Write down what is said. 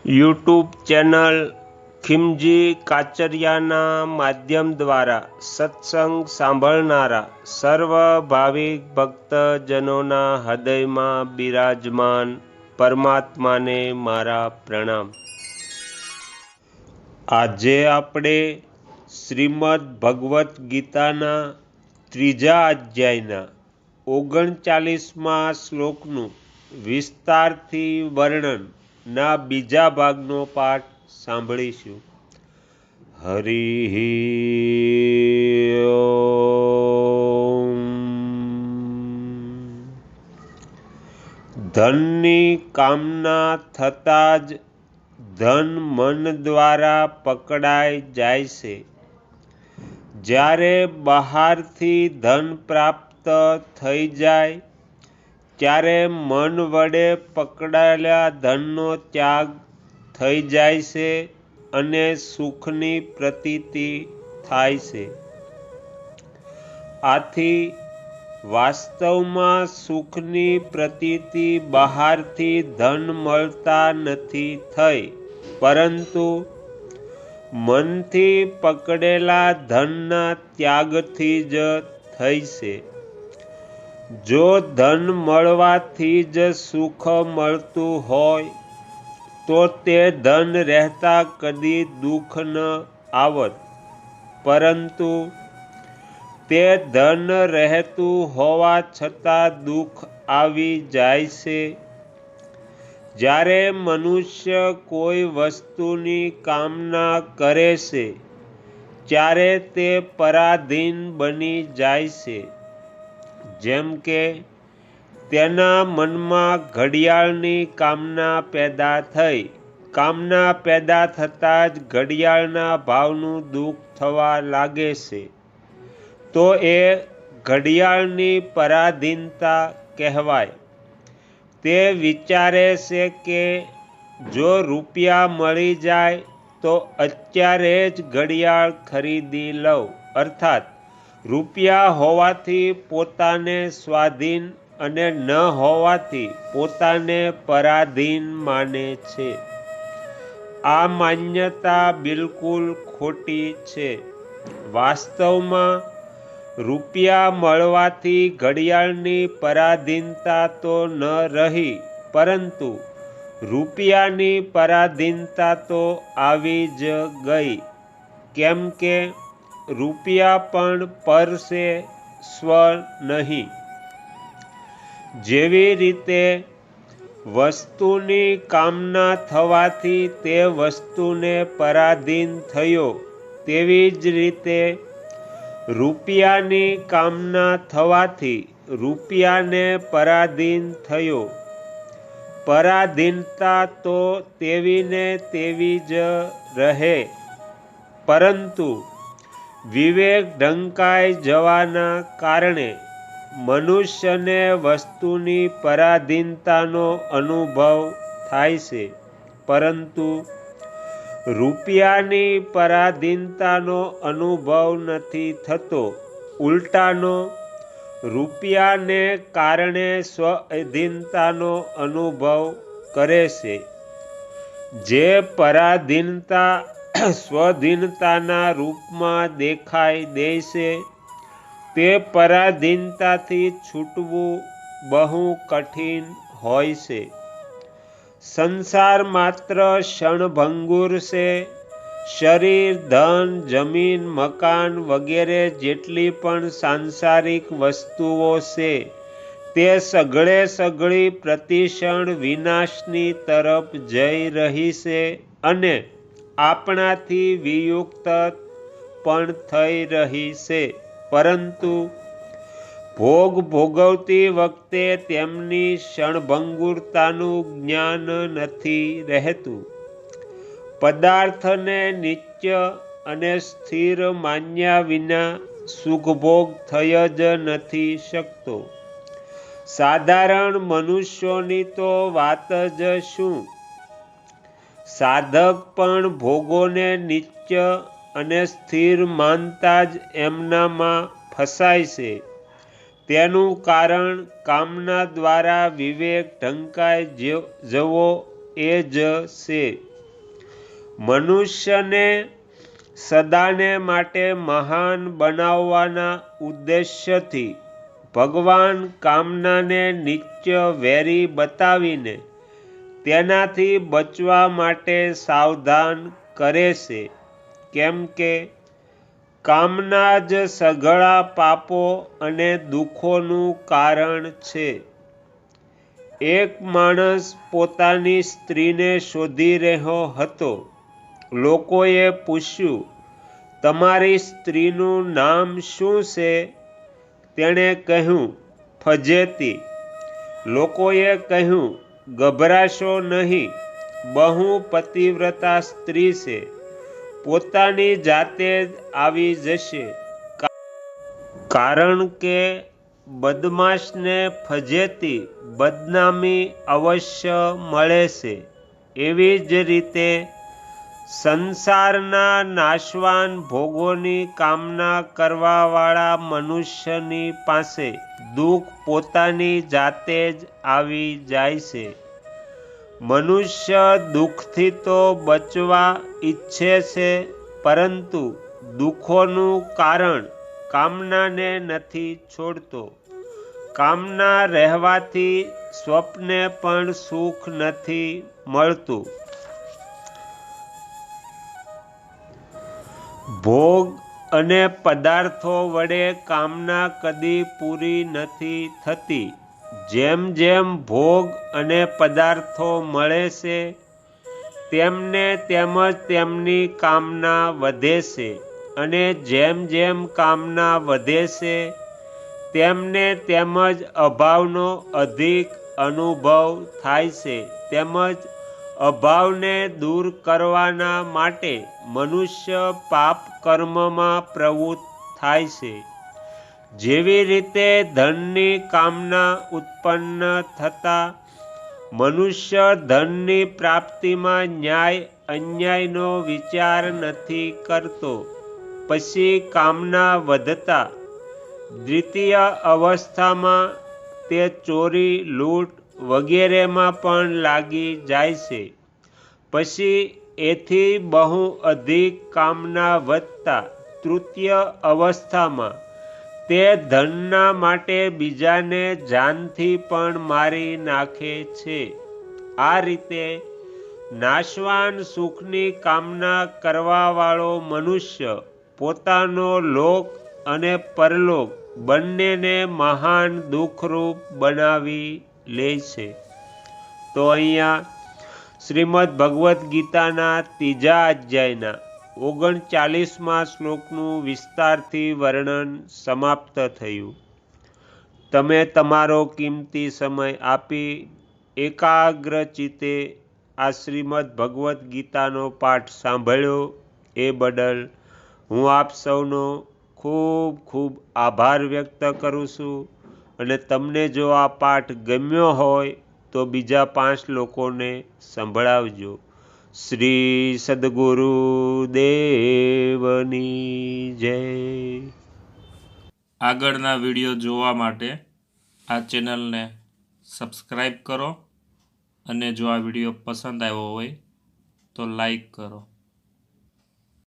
YouTube channel Khimji કાચરિયાના માધ્યમ દ્વારા સત્સંગ સાંભળનારા સર્વ ભાવિક ભક્તજનોના હૃદયમાં બિરાજમાન પરમાત્માને મારા પ્રણામ। આજે આપણે શ્રીમદ ભગવદ્ ગીતાના 3જા અધ્યાયના 39મા શ્લોકનું વિસ્તારથી વર્ણન ના બીજા ભાગનો પાઠ સાંભળીશું। હરિ ઓમ। ધનની કામના થતાં જ ધન મન દ્વારા પકડાઈ જાય છે। જ્યારે બહારથી ધન પ્રાપ્ત થઈ જાય ત્યારે મન વડે પકડાયેલા ધનનો ત્યાગ થઈ જાય છે અને સુખની પ્રતીતિ થાય છે। આથી વાસ્તવમાં સુખની પ્રતીતિ બહારથી ધન મળતા નથી થઈ, પરંતુ મનથી પકડેલા ધનના ત્યાગથી જ થઈ છે। જો ધન મળવાથી જ સુખ મળતું હોય તો તે ધન રહેતા કદી દુઃખ ન આવત, પરંતુ તે ધન રહેતું હોવા છતાં દુઃખ આવી જાય છે। જ્યારે મનુષ્ય કોઈ વસ્તુની કામના કરે છે ત્યારે તે પરાધીન બની જાય છે। જેમ કે તેના મનમાં ઘડિયાળની કામના પેદા થઈ, કામના પેદા થતાં જ ઘડિયાળના ભાવનું દુઃખ થવા લાગે છે, તો એ ઘડિયાળની પરાધીનતા કહેવાય। તે વિચારે છે કે જો રૂપિયા મળી જાય તો અત્યારે જ ઘડિયાળ ખરીદી લઉં, અર્થાત રૂપિયા હોવાથી પોતાને સ્વાધીન અને ન હોવાથી પોતાને પરાધીન માને છે। આ માન્યતા બિલકુલ ખોટી છે। વાસ્તવમાં રૂપિયા મળવાથી ઘડિયાળની પરાધીનતા તો ન રહી, પરંતુ રૂપિયાની પરાધીનતા તો આવી જ ગઈ, કેમ કે રૂપિયા પણ પર છે, સ્વ નહીં। જેવી રીતે વસ્તુની કામના થવાથી તે વસ્તુને પરાધીન થયો, તેવી જ રીતે રૂપિયાની કામના થવાથી રૂપિયાને પરાધીન થયો। પરાધીનતા તો તેવીને તેવી જ રહે, પરંતુ વિવેક ઢંકાઈ જવાના કારણે મનુષ્યને વસ્તુની પરાધીનતાનો અનુભવ થાય છે, પરંતુ રૂપિયાની પરાધીનતાનો અનુભવ નથી થતો। ઉલટાનો રૂપિયાને કારણે સ્વાધીનતાનો અનુભવ કરે છે। જે પરાધીનતા સ્વાધીનતાના રૂપમાં દેખાઈ દે છે, તે પરાધીનતાથી છૂટવું બહુ કઠિન હોય છે। સંસાર માત્ર ક્ષણભંગુર છે। શરીર, ધન, જમીન, મકાન વગેરે જેટલી પણ સાંસારિક વસ્તુઓ છે તે સઘળી પ્રતિક્ષણ વિનાશની તરફ જઈ રહી છે અને આપણાથી વિયુક્ત પણ થઈ રહી છે, પરંતુ ભોગ ભોગવતી વખતે તેમની ક્ષણભંગુરતાનું જ્ઞાન નથી રહેતું। પદાર્થને નિત્ય અને સ્થિર માન્યા વિના સુખભોગ થઈ જ નથી શકતો। સાધારણ મનુષ્યોની તો વાત જ શું! સાધક પણ ભોગોને નિત્ય અને સ્થિર માનતા જ એમનામાં ફસાય છે। તેનું કારણ કામના દ્વારા વિવેક ઢંકાઈ જવો એ જ છે। મનુષ્યને સદાને માટે મહાન બનાવવાના ઉદ્દેશ્યથી ભગવાન કામનાને નિત્ય વેરી બતાવીને તેનાથી બચવા માટે સાવધાન કરે છે, કેમ કે કામના જ સઘળા પાપો અને દુઃખોનું કારણ છે. એક માણસ પોતાની સ્ત્રીને શોધી રહ્યો હતો. લોકોએ પૂછ્યું, તમારી સ્ત્રીનું નામ શું છે? તેણે કહ્યું, ફજેતી. લોકોએ કહ્યું, ગભરાશો નહીં, બહુ પતિવ્રતા સ્ત્રી છે, પોતાની જાતે જ આવી જશે. કારણ કે બદમાશને ફજેતી બદનામી અવશ્ય મળે છે. એવી જ રીતે સંસારના નાશવાન ભોગોની કામના કરવાવાળા મનુષ્યની પાસે દુઃખ પોતાની જાતે જ આવી જાય છે. મનુષ્ય દુઃખથી તો બચવા ઈચ્છે છે, પરંતુ દુઃખોનું કારણ કામનાને નથી છોડતો. કામના રહેવાથી સ્વપ્ને પણ સુખ નથી મળતું. ભોગ અને પદાર્થો વડે કામના કદી પૂરી નથી થતી. જેમ જેમ ભોગ અને પદાર્થો મળે છે, તેમને તેમજ તેમની કામના વધે છે, અને જેમ જેમ કામના વધે છે, તેમને તેમજ અભાવનો અધિક અનુભવ થાય છે. તેમજ અભાવને દૂર કરવાના માટે મનુષ્ય પાપ કર્મમાં પ્રવૃત્ત થાય છે. જેવી રીતે ધનની કામના ઉત્પન્ન થતાં મનુષ્ય ધનની પ્રાપ્તિમાં ન્યાય અન્યાયનો વિચાર નથી કરતો, પછી કામના વધતા દ્વિતીય અવસ્થામાં તે ચોરી, લૂંટ વગેરેમાં પણ લાગી જાય છે. પછી એથી બહુ અધિક કામના વધતા તૃતીય અવસ્થામાં તે ધનના માટે બીજાને જાનથી પણ મારી નાખે છે. આ રીતે નાશવાન સુખની કામના કરવાવાળો મનુષ્ય પોતાનો લોક અને પરલોક બંનેને મહાન દુઃખરૂપ બનાવી લે છે. તો અહીંયા શ્રીમદ ભગવદ્ ગીતાના 3જા અધ્યાયના 39મા શ્લોકનું વિસ્તારથી વર્ણન સમાપ્ત થયું. તમે તમારો કિંમતી સમય આપી એકાગ્ર ચિત્તે આ શ્રીમદ ભગવદ્ ગીતાનો પાઠ સાંભળ્યો એ બદલ હું આપ સૌનો ખૂબ ખૂબ આભાર વ્યક્ત કરું છું. અને તમને જો આ પાઠ ગમ્યો હોય તો બીજા 5 લોકોને સંભળાવજો. શ્રી સદગુરુ દેવની જય. આગળના વિડીયો જોવા માટે આ ચેનલને સબસ્ક્રાઈબ કરો, અને જો આ વિડીયો પસંદ આવ્યો હોય તો લાઈક કરો.